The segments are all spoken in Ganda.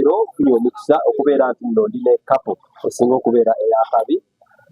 kufunye omukisa okubeera nti nno ndi ne kapo esinga okubeera eyakabi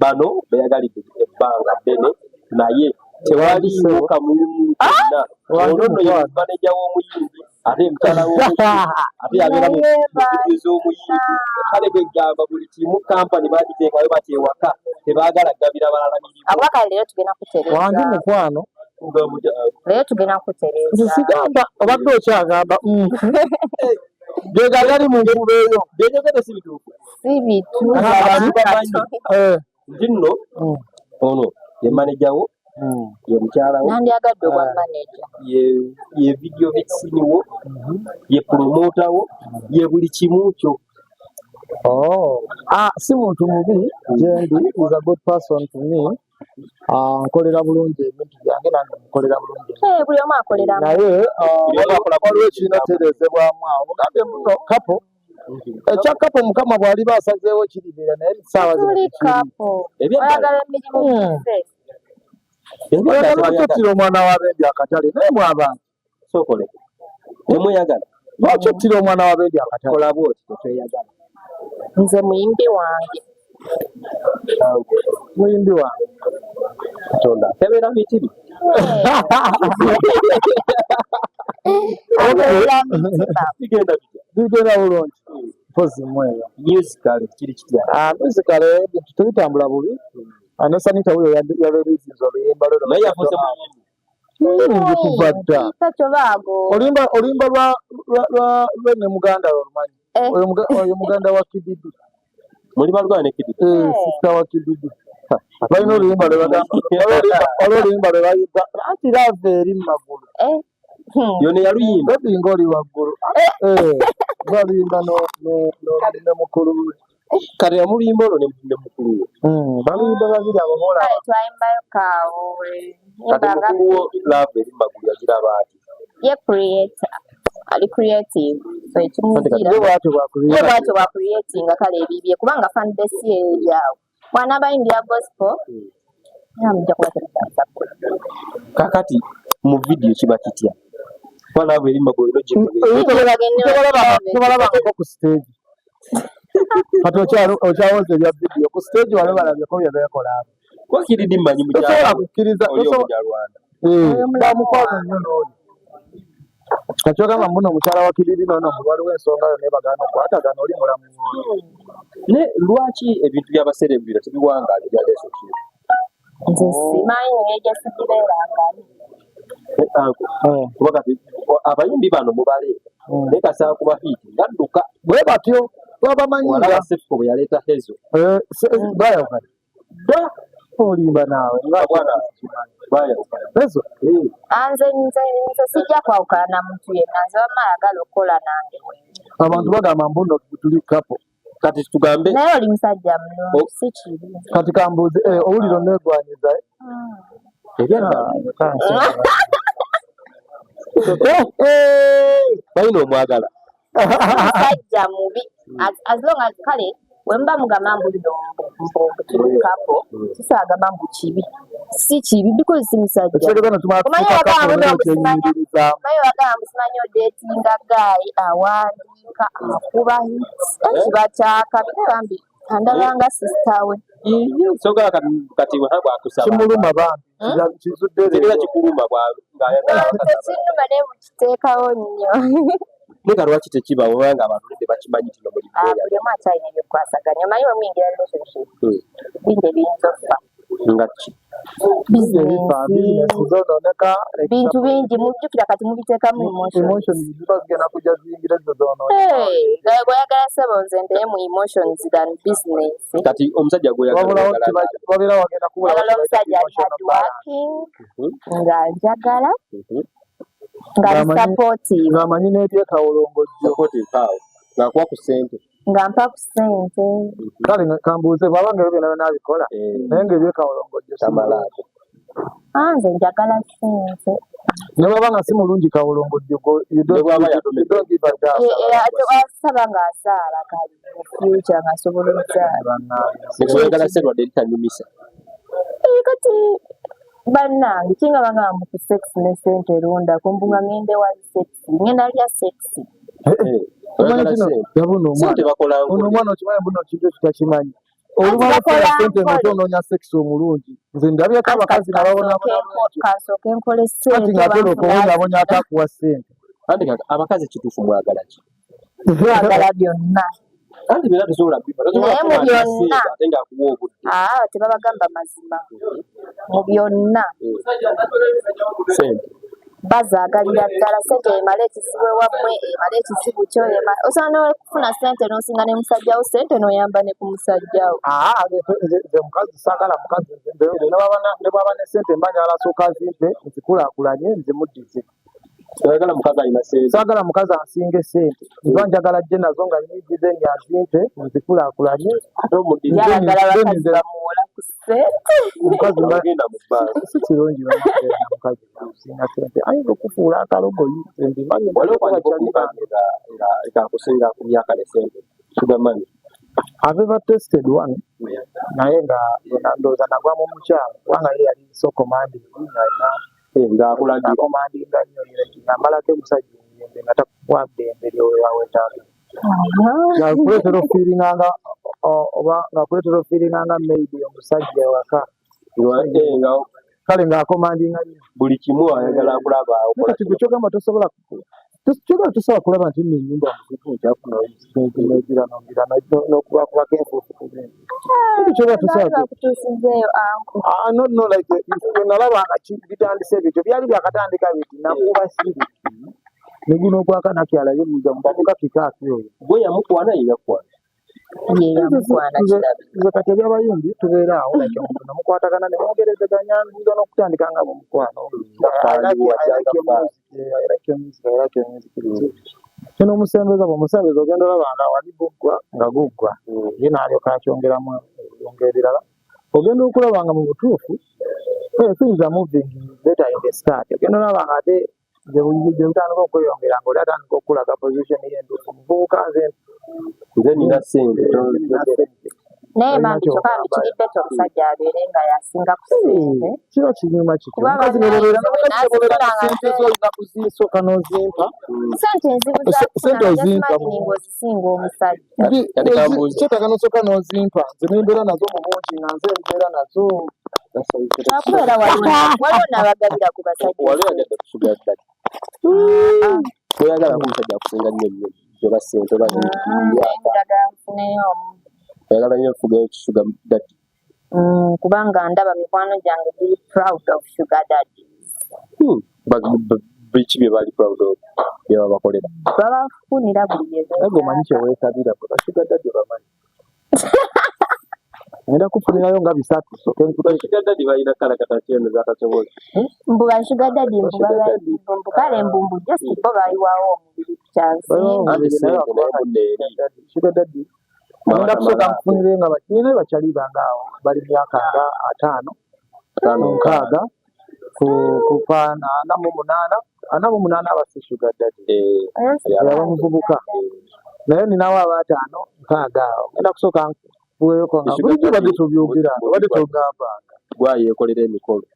bano beyagalidde ebbanga ddene naye tewaliiwo kamulimu konna ono nno ye maneja w'omuyimbi ate mukyala w'omuyimbi ate yabeera mu vidiyo z'omuyimbi kale bwegamba buli kimu kampani bagiteekayo batyewaka tebaagala gabira balala mirimu abakale leero tugenda kutereza wangi mukwano leero tugenda kutereza nsigamba obadde okyagamba gega gali mu nkuba eyo byenyogede si bituufu si bituufu abantu bamanyi nti nno ono ye maneja wo ye mukyala wo nandyagadde obwa maneja ye video vixini wo ye promota wo ye buli kimu kyo si muntu mubi gyendi is a good person to me nkolera bulungi ebintu byange nange mukolera bulungi buli omu akolera naye waliwo ekirina terezebwamu awo mugambye muno kapo ekya kapo mukama bw'aliba asazeewo kiribeera naye saawa tuli kapo oyagala emirimu gise oyagala okyotira omwana w'abendi akatale naye mwabantu sokole temweyagala lwakyottira omwana w'abendi akatale kola bwoti tetweyagala nze muyimbi wange muyimbi wange katonda tebeera mitibi bigenda bulungi mpozi mweyo musical kiri kitya musical bintu tebitambula bubi ne Sanita huyo yalerizinza oluyimba lwe naye yafuuse muyimbi kuva dda oluyimba lwe ne muganda we olumanyi oyo muganda wa Kididu muli balwana ne Kididu sista wa Kididu balina oluyimba lwe bagamba oluyimba lwe bayimba anti lava eri mu magulu yone yaluyimba babinga oli waggulu baluyimba ne mukulu we kale yamuluyimba olwo ne mukulu we baluyimba babiri abo bola twayimbayo kaawe kati mukulu wo lava eri mu magulu yagiraba ati ye creator ali creative so ekimugira bwatyo bwakuriyetinga kale ebibye kubanga fanbase ye eryawo mwana abayimbi ya gospel namujja kubatereza kakati mu video kiba kitya fana abo eri magulu tobalabako ku stage kati okyawoza ebya video ku stage wale balabyeko byebekola abo wakiridi mmanyi tosobola kukkiriza bamukwano nnyo n'oyo kati ogamba mbuno omukyala wa Kiriri nono waliwo ensonga yo naye bagana okwatagana oli mulamu ne lwaki ebintu by'abaserebira tebiwangaala ebya leso kiri nze simanyi ng'egyo sigibeerangani kuba kati abayimbi bano mubaleeta naye kasaa kuba hiiti ngadduka bwe batyo babamanyiira walaba Sefuko bwe yaleeta Hezo bayawukana dda olimba naawe bayawukana Hezo nze sijja kwawukana na muntu yenna nze wamma ayagala okukola nange abantu bagamba mbuno tuli kapo kati tugambe naye oli musajja mulungi si kibi kati kambuuze owulira onegwanyiza balina omwagala musajja mubi as long as kale wemba mugamba mbulira mbutukapo kisagamba mbu kibi si kibi because si musajja omanyi wagamba musimanyi odetinga gayi awandiika akuba kiba kyakabi bambi andabanga sisita we sogala kati bwakusaba kimuluma bambi kizudde kikuluma kinuma naye mukiteekawo nnyo nika lwaki tekiba obanga abantu tebakimanyi kino buli buli omu akyalina ebyokwasaganya omanyi omuyingira relationship bingi ebiyinza okufa nga ki bintu bingi mujjukira kati mubiteekamu gweoyagala sebo nze ndeye mu emotions than business kati omusajja wabula omusajja ali hardworking nga njagala nga supportive ng'amanyi n'ebyeka olongojjo ng'akuwa ku ssente nga mpa ku ssente kale kambuuze bwabanga ebyo byonna byonna abikola naye ng'ebyeka olongojjo tamalaako nze njagala ssente ne bwabanga si mulungi kawolongojjo asaba ng'azaala kali mu future ng'asobola okuzaala nekuyagala sserwadde litanyumisa kati bannange kinga bagamba ku sex ne ssente erondako mbunga ngende wali sexy ngenda lya sexy omwana okimanyi buno kintu ekitakimanyi olubalufuna sente notonoonya sekisi omulungi nze ndabyeko abakazi kasooka enkole ati ng'atera okubonyabonya atakuwa sente abakazi kituufu mwagala ki mwagala byonna naye mu byonna ate ng'akuwa obudde tebabagamba mazima mu byonna sente bazaagalira ddala sente emala ekizibu ewammwe emala ekizibu kyo osobola n'okufuna sente n'osinga ne musajjawo sente n'oyamba ne ku musajjawo nze mukazi saagala mukazi ne bwaba ne sente mbanyala asooka azimpe nzikulaakulanye nzimuddize saagala mukazi alina sente saagala mukazi ansinge sente nva njagala jje nazo nga nyigize nyazimpe nzikulaakulanye ate omuddize yalagala bakazi bamuwola ku sente mukazi bagenda mu bbanga si kirungi mukazi asinga sente ayinza okufuula akalogoyi mbimanyi ekakusinga ku myaka ne sente sugamani I've ever tested one. Naye nga ndowooza nagwamu mukyala kubanga ye yali so commanding ng'akulagira commanding nnyo ng'amalako emusajja emiyembe nga takuwa ddembe lyowewetaaga ng'akuleetera ofiiringanga oba ng'akuleetera ofiiringanga maybe omusajja ewaka kale ng'akomandinga nnyo buli kimu ayagala akulaba kati gwe kyogamba tosobola kulaba nti nnyumba muzibu nkyafuna negira n'okubakubako enfuufu ku bintu kyoba kutuusizeeyo anko no like nalabanga bitandise bityo byali byakatandika biti nakuba siri negina okwaka nakyala ye muja mubavuga kikaaki oyo gwe yamukwana yeyakwana nze kati ebyabayimbi tubeera awo like omuntu namukwatagana nemwogerezeganya nziza n'okutandika nga mumukwano kino omusembeza bwemusembeza ogenda olabanga wali guggwa nga guggwa ye naalyoka akyongeramu yonga ebirala ogenda okulabanga mu butuufu things are moving better in the start ogenda olabanga ate gye butandika okweyongera nga oli atandika okulaga position y'entuufu muvubuka nze nina sente naye bantu kyokka bikiridde omusajja abeere nga yasinga ku sente kiba kinyuma kityo omukazi sente zolina kuzisooka n'ozimpa sente nzibuzazisinga omusajja kyetaaga n'osooka n'ozimpa nze nembeera nazo mulungi nga nze mbeera nazo akubeera waliwo n'abagabira ku basajja wali agadde kusuga ddala toyagala kumusajja akusinga nnyo nnyo gyoba sente oyagala nnyo okufuga ekisuga dadi kubanga ndaba mikwano gyange biri proud of sugar daddy biki bye bali proud of byeba bakolera babafunira buli omanyi kyeweesabira basuga dadi obamanyi ngenda kufunirayo nga bisatu sugar dadi balina kalakata kyeno zakasobola mbu basuga dadi mbu kale mbumbu just bo bayiwawo omubiri kukyansi sugar dadi ngenda kusooka nkufunire nga nina bakyali bange awo bali myaka nga 5 kupa 48 abasi sugar dadi abamuvubuka naye ninawo aba5 6 awo ngenda kusooka nkuweeko nga bulijjo badde tubyogera badde togambanga gwayeekolera emikolo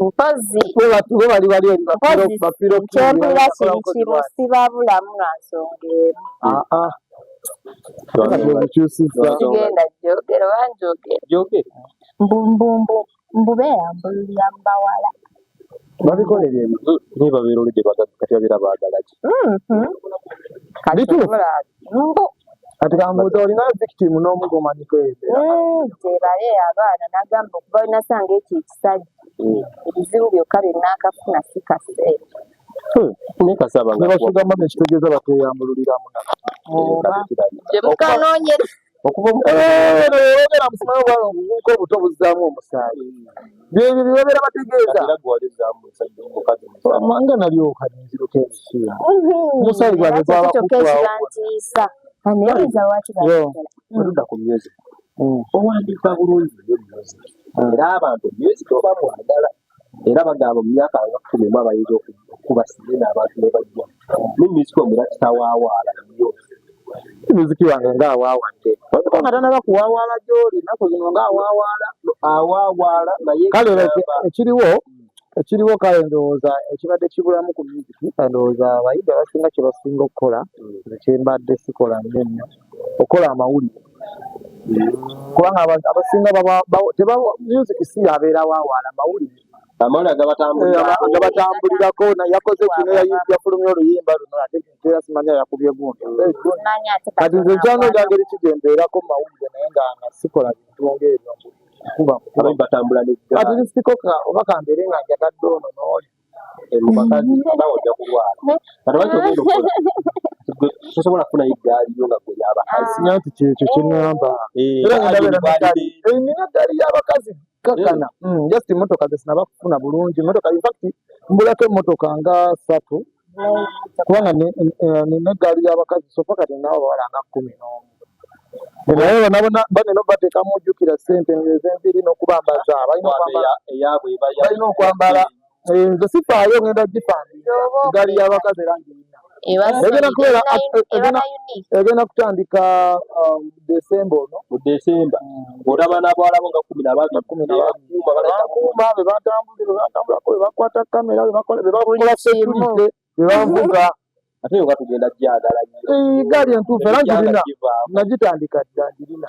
mpozi we bali eri bapiro kyempulira kiri kimu sibabulamu lwa nsonga emu kigenda jogera oba njogera mbubeeyambulira mbawala babikolera ebyo naye babeera oludde kati babeera baagala ki kati kambuuza olinayo victim n'omugomanyiko ebyo tebale abaana nagamba okuba nasanga ekyo ekisajja ebizibu byokka byenaakafuna si kaseera nebasugamba nekitegeeza bakweyambululiramu gyemukanoonyere okuvaogera musimayo obwala obuvubuka obuto buzzaamu omusaayi byebyo byebabeera bategeeza nga nalyoka nenziruka ebisinga omusaayi gwange gwabakukwaawo oludda ku music owandiika bulungi nnyo music era abantu music oba mwagala era bagamba mu myaka nga 10 abayinza okuba sirina abantu ne bajja ne music omula kitawaawaala nnyo muziki wange ngaawaawadde oliko nga tanaba kuwaawaala gy'oli naku zino ngaawaawaala awaawaala naye kale ekiriwo ekiriwo kale ndowooza ekibadde kibulamu ku music ndowooza abayimbi abasinga kye basinga okukola kyembadde sikola nnyo okukola amawulire kubanga abasinga music si yabeerawo awaala amawulire amawulire gabatambulirako yakoze kino yafulumya oluyimba luno ate era simanya yakubye gundi kati nze nkyanga engeri kigembeerako mu mawulire naye nga sikola bintu ng'ebyo ati nisikoka oba kambeere nga njagadde ono n'oli mubakazi bawojja kulwala kati lwaki ogenda okukola tosobola kufunayo eggaali yo nga gwe y'abakazi sinya nti kyekyo kyeŋŋamba era nina eggaali y'abakazi kakana just emmotoka zesinaba kufuna bulungi emmotoka infact mbulako emmotoka nga 3 kubanga nina eggaali y'abakazi sofa kati naawe bawala nga 11 naye baneno bateekamu ojjukira ssente ez'enviri n'okubambaza balina okwambala nze sifaayo ngenda gifandika eggaali y'abakazi era ngirina egenda kutandika Desemba ono mu Desemba ng'otaba n'abawala bo nga 12 bebatambulako bebakwata kamera bebakola security bebanvuga ate nga tugenda gyagala eggaali entuufu era ngirina nagitandika dda ngirina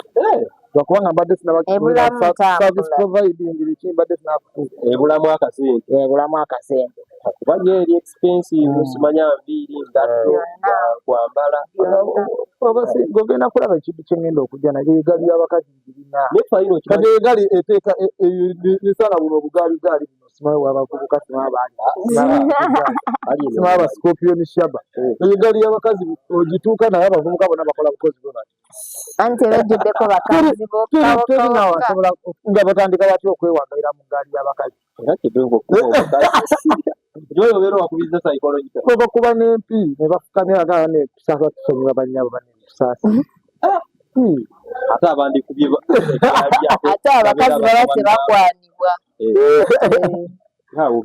lwakubanga mbadde service providing biki mbadde sinakutuuka ebulamu akasente kuba eri expensive simanya nviiri ngatto kwambala ogenda kulaba ekintu kyengenda okujja naye eggaali y'abakazi ngirina kati eggaali eteeka esala buno obugaaligaali buno simayo wabavubuka simaba bascorpion shaba eggaali y'abakazi ogituuka naye abavubuka bonna bakola bukozi bwe bati anti bajjuddeko bakazi nga batandika batya okwewagalira mu ggaali y'abakazi era kyebenga okuba obeera wakubiriza psychological bakuba n'empi ne bafukamira agala netusasa tusonyiwa bannyabo banetusaasa ate abandikubye ate abakazi baba tebakwanibwa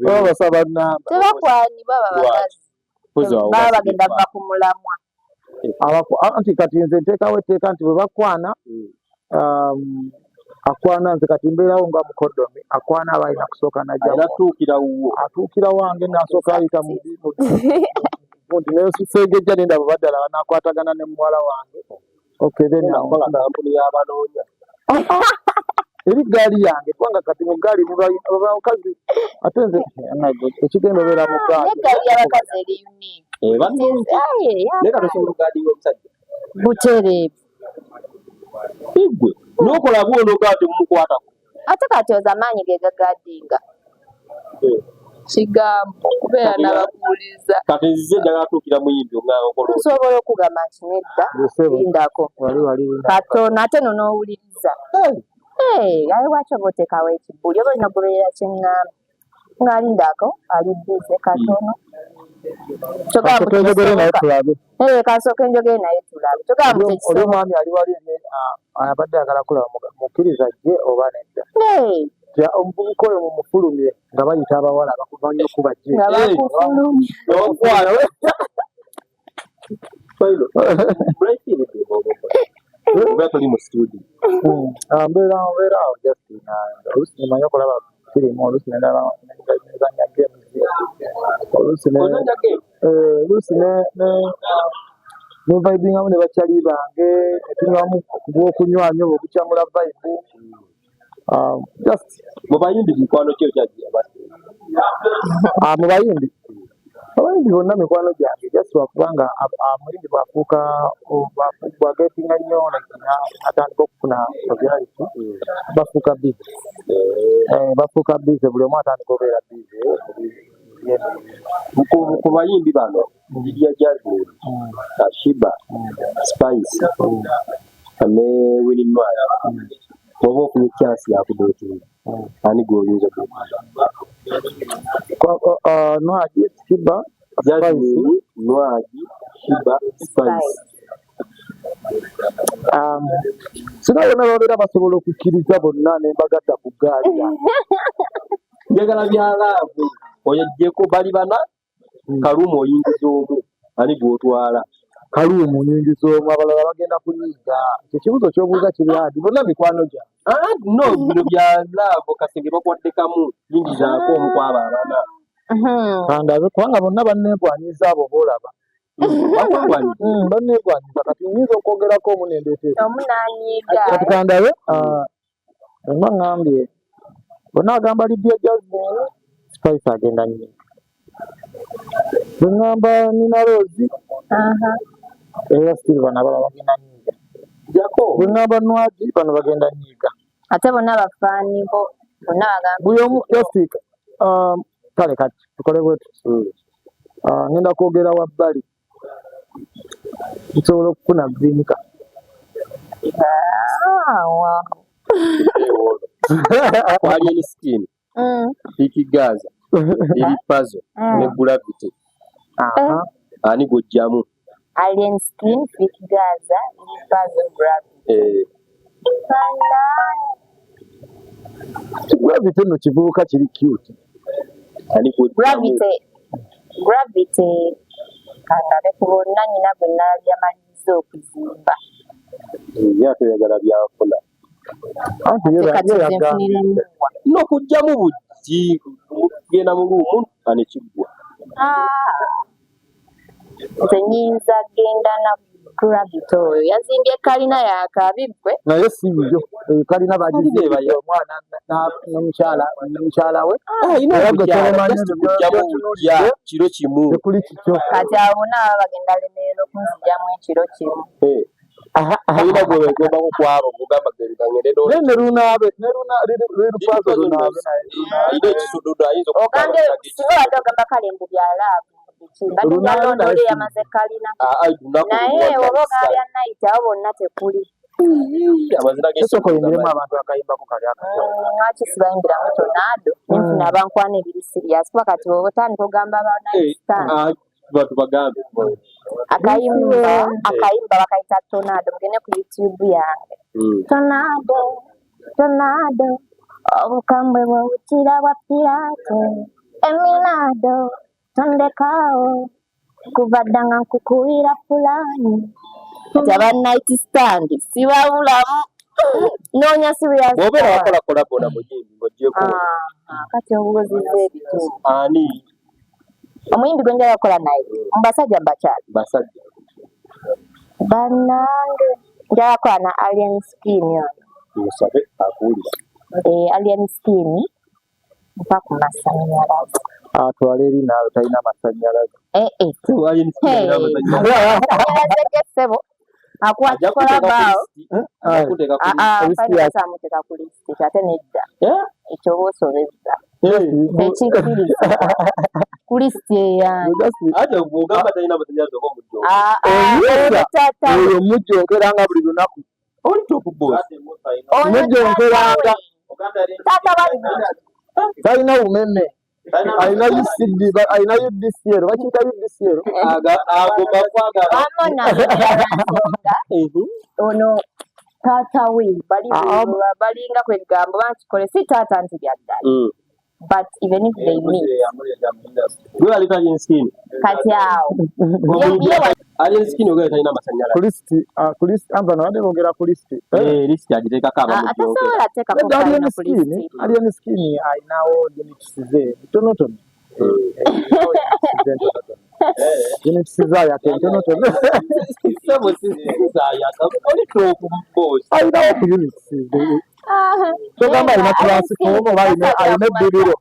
baba basaba namba tebakwanibwa babakazi baba bagenda bva ku mulamwa anti kati nze nteekawo etteeka nti bwe bakwana akwana nze kati mbeerawo nga mukodomi akwana aba alina kusooka atuukira wange nasooka ayita mu nti neseegejja nendaba baddala banakwatagana ne muwala wange kampuni y'abanoonya eri gaali yange kubanga kati mu gaali abakazi ate nze ekigenda obeera mu gaali n'eggaali y'abakazi eri unique naye katosobola ogaadi y'omusajja butereevu igwe n'okola bwonoga temumukwatako ate kati oza amaanyi ge gagaadinga kigambo kubeera n'abakuuliza kati nzize njagala tuukira muyimbi ongaokola tusobola okugamba nti nedda lindako katono ate no n'owuliriza aye lwaki oba oteekawo ekibbuli oba olina kubeera kyeŋŋamba ng'alindako ali bize katono kasooka enjogere naye tulabe oli omwami ali wali abadde agala kulaba mukkiriza gye oba nedda omuvubuka oyo mumufulumye nga bayita abawala bakuva nnyo kuba gye mbeerawo justin oluusi nimanyi okulaba firimu oluusi nedala nezanya games oluusi nevibingamu ne bakyali bange netunywamu kubwokunywanyo oba okukyamula vibe just mubayimbi mikwano kyo kyajja mubayimbi abayimbi bonna mikwano gyange just wakubanga muyimbi bwagetinga nnyo atandika okufuna popularity bafuuka bize buli omu atandika obeera bize ku bayimbi bano Lydia Jasmine, Shiba, Spice ne Winnie Nwaya oba ofunye chance yakudeetinga ani gw'oyinza Nwagi, Shiba, Jasmine, Nwagi, Shiba, Spice sina bonna babeera basobola okukkiriza bonna ne mbagatta ku ggaali njagala byalaavu oyejjeko bali bana kaluma oyingiza omu ani gw'otwala kalumu nyingizo abalala bagenda kunyiga ekibuzo ky'obuuza kiri adi bonna mikwano gya no bino bya laabo kasenge bakwadde kamu yingizaako omu kwaba abaana kandabe kubanga bonna banneegwanyiza abo boolaba banneegwanyiza kati nyinza okwogerako omu nendeetera omunanyiga kati kandabe enga ngambye bonna agamba Lydia Jasmine Spice agenda nyiga bweŋŋamba Nina Rose era still bano abalala bagenda nyiga bweŋŋamba Nwagi bano bagenda nyiga ate bonna bafaani bo bonna bagamba buli omu just kale kati tukole bwetu ngenda kwogera wabbali nsobola okufuna green card Alien Skin, Vicky Gaza, Lily Puzzle, ne Gravity. Ani gojjamu. Alien Skin, Vicky Gaza, Lily Puzzle, Gravity. Gravity no kivubuka kiri cute. Ani gojjamu. Gravity kangabe kubonna nyina bwe nalyamaliriza okuzimba. Yatuyagala byafuna. No kujjamu bujji genda mu luumu ani kiggwa. Nze nyinza genda na Gravity oyo yazimbye kalina yakabibwe naye si byo kalina bagizimba omwana n'omukyala we kiro kimu ekuli kikyo kati abo bonna baba bagenda lemerera okunzijamu ekiro kimu. ayina gwebagombaku kwabo kugamba gerigangere ayina ekisududu ayinza ogambye singa wadde ogamba kale mbu byalaavu badde yamaze kalina naye oba ogambya nayiti abo bonna tekuli esoko yimiremu abantu akayimbako kali lwaki sibayimbiramu Tornado nenfuna abankwana ebiri sirias kuba kati oba otandika ogamba abanayistan batu bagambe akayimba bakayita Tornado mugende ku YouTube yange Tornado obukambwe bw'obukira bwa pirate eminado tondekaawo kuva dda nga nkukuwira fulani kati abanaiti stand sibabulamu noonya sirias bw'obeera wakola kolabona muyimbi ng'ogyeko kati obugoziza ebituufu ani omuyimbi gwe njagala kukola naye mubasajja bakyali basajja bannange njagala kukola na Alien Skin ono musabe akuwulira Alien Skin mpa ku masannyalaze atwala eri naawe talina masannyalaze gesebo akwakikola baawo samuteeka ku lisiti ate nedda ekyo oba osobezza tekikkiriza ku lisiti eyange oyo mujjonkeranga buli lunaku mujjonkeranga talina umeme alina UCD alina UDCL bakiyita UDCL ono taata we balinga kwebigambo bankikole si taata nti byaddala but even if they meet kati awo Alien Skin ogera talina masannyalaze kulisti ambano wadde boogera kulisti listi agiteekako atasobola teekako Alien Skin ayinawo units ze tonotono units zayake tonotono ayinawo ku units ze togamba alina transform oba alina ebbibiro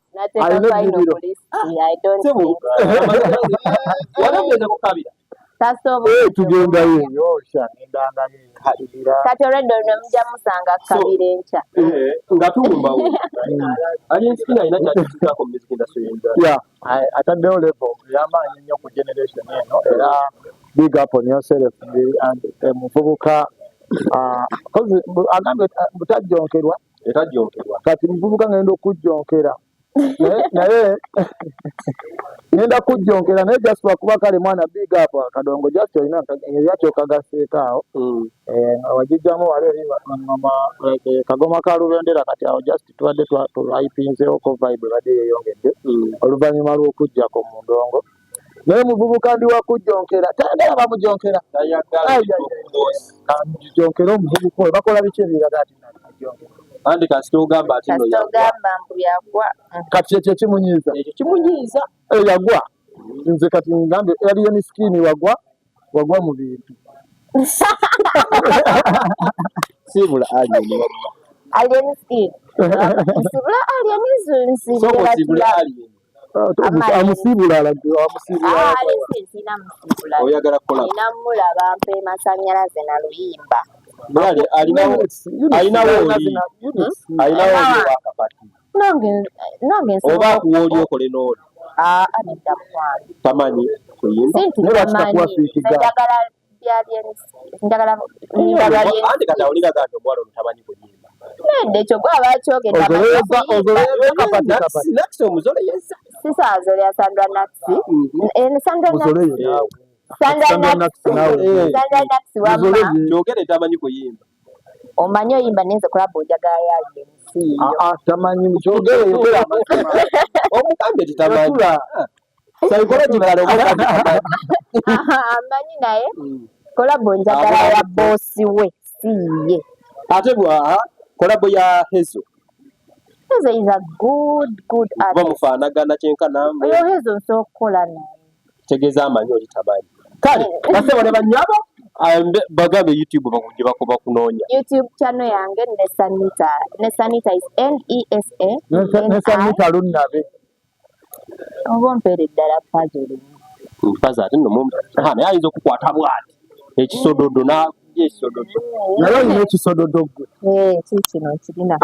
tugendayo yosha nendangalira kati olwedde olwo mujja musanga kabira enkya nga tumbawo Alien Skin alina kyakitukaako mu music industry ataddewo level ey'amaanyi nnyo ku generation eno era big up on yourself muvubuka agambye butajjonkerwa kati muvubuka ngenda okujjonkera naye ngenda kujjonkera naye just lwakuba kale mwana big up akadongo just olina ebyakyokagasseekaawo wagijjamu wali eri kagoma ka lubendera kati awo just tubadde ayipinzeeko vibe badde yeeyongedde oluvannyuma lw'okujjako mu ndongo naye muvubuka ndi wakujonkera tayagala bamujonkera jonkera omuvubuka oyo bakola biki ebiraga ati najonkera andi kasita ogamba ati no ogamba mbu yagwa kati ekyo kimunyiiza ekyo kimunyiiza yagwa nze kati ngambe yaliyo ni skini wagwa mu bintu sibula alien alien skin sibula alien soko sibula alien amusibula oyagala kukola namulaba mpe masanyalaze na luyimba alinawo wakapati nange oba kuwoli okole n'oli nedda mwana tamanyi kuyimba andi kati awulira gati omwala ono tamanyi kuyimba nedda ekyo gwaba nakisi omuzoleyeza sisazolya Sandra Naxi kyogere tamanyi kuyimba omanyi oyimba nenze kulaba ojagala yayo tamanyi mukyogere yogera omugambe titamanyi psychological amanyi naye kolabo njagala ya bosi we siye ate kolabo ya Hezo is a good artist bamufaanagana kyenkana oyo Hezo nsokola naye tegeeza amanyi oli tamanyi kale basebo ne banyabo bagambe YouTube bakujje bakoba kunoonya YouTube channel yange Nesanita is Nesanita lunnabe oba mpere ddala puzzle mpaza ate no mumba naye ayinza okukwata bwati ekisododo na ekisododo naye olina ekisododo gwe kikino kirina